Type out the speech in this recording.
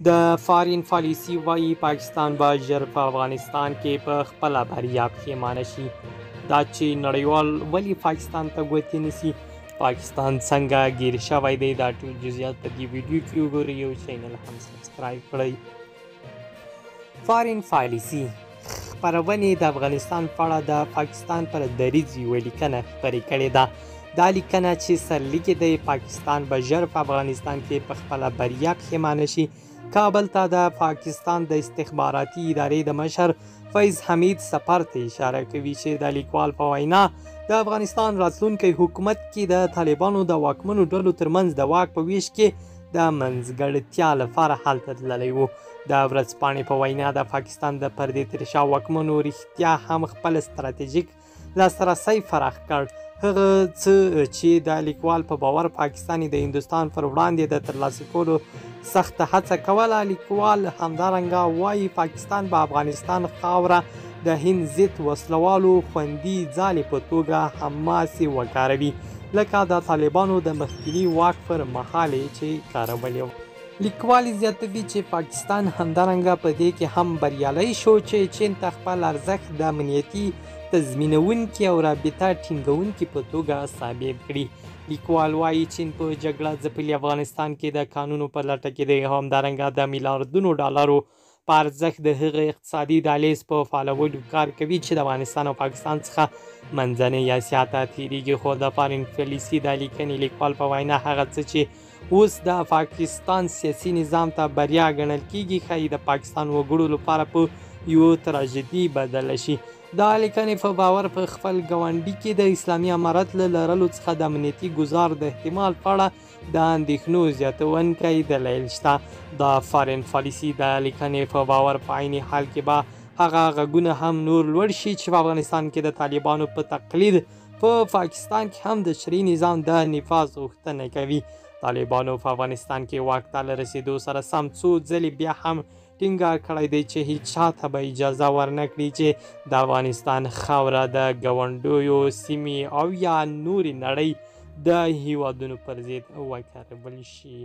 د فارین پالیسي وایي پاکستان به ژر په افغانستان کې په خپله بریا پښیمانه شي. دا چې نړیوال ولې پاکستان ته ګوتې نیسي، پاکستان څنګه ګیر شوی دی، دا ټول جزئیات په دې ویډیو کې وګورئ. یو چینل هم سبسکرایب کړئ. فارین پالیسي خپرونې د افغانستان په اړه د پاکستان پر دریځ یوه لیکنه خپرې کړې ده. دا لیکنه چې سرلیکې دی پاکستان به ژر په افغانستان کې په خپله بریا پښیمانه شي. کابل ته د پاکستان د استخباراتي ادارې د مشر فیض حمید سفر ته اشاره کوي چې د لیکوال په وینا د افغانستان راتلونکی حکومت کې د طالبانو د واکمنو ډلو ترمنځ د واک په ویش کې د منځګړتیا لپاره هلته تللی و. د ورځپاڼې په وینا د پاکستان د پردې تر شا واکمنو رښتیا هم خپل ستراتیژیک لاسرسی فراخ کړ. هغه څه چې د لیکوال په باور پاکستان د هندوستان پر وړاندې د ترلاسه کولو سخته هڅه کوله. لیکوال همدارنګه وایي پاکستان به افغانستان خاوره د هند ضد وسلوالو خوندي ځالې په توګه هماسې وکاروي لکه د طالبانو د مخکیني واک پر مهال چې کارولې. لیکوال زیاتوي چې پاکستان همدارنګه په دې کې هم بریالی شو چې چین ته خپل ارزښت د امنیتي تضمینونکي او رابطه ټینګونکي په توګه ثابت کړي. لیکوال وایي چین په جګړه ځپلي افغانستان کې د کانونو په لټه کې دی او همدارنګه د میلیاردونو ډالرو په ارزښت د هغه اقتصادي دهلیز په فعالولو کار کوي چې د افغانستان او پاکستان څخه منځنۍ اسیا ته تېرېږي. خو د فارین پالیسي د لیکنې لیکوال په وینا هغه څه چې اوس د پاکستان سیاسي نظام ته بریا ګڼل کېږي ښایي د پاکستان وګړو لپاره په یو تراژیدي بدله شي. دا لیکنې په باور په خپل ګاونډي کې د اسلامي امارت له لرلو څخه د امنیتي ګزار د احتمال په اړه د اندېښنو زیاتونکی دلیل شته. د فارین پالیسي د لیکنې په باور په عین حال کې به هغه غږونه هم نور لوړ شي چې په افغانستان کې د طالبانو په تقلید په پاکستان کې هم د شرعي نظام د نفاذ غوښتنه کوي. طالبانو په افغانستان کې واک ته له رسېدو سره سم څو ځلې بیا هم ټینګار کړی دی چې هیڅ چاته به اجازه ورنه کړي چې د افغانستان خاوره د ګاونډیو سیمې او یا نورې نړۍ د هیوادونو پر ضد وکارول شي.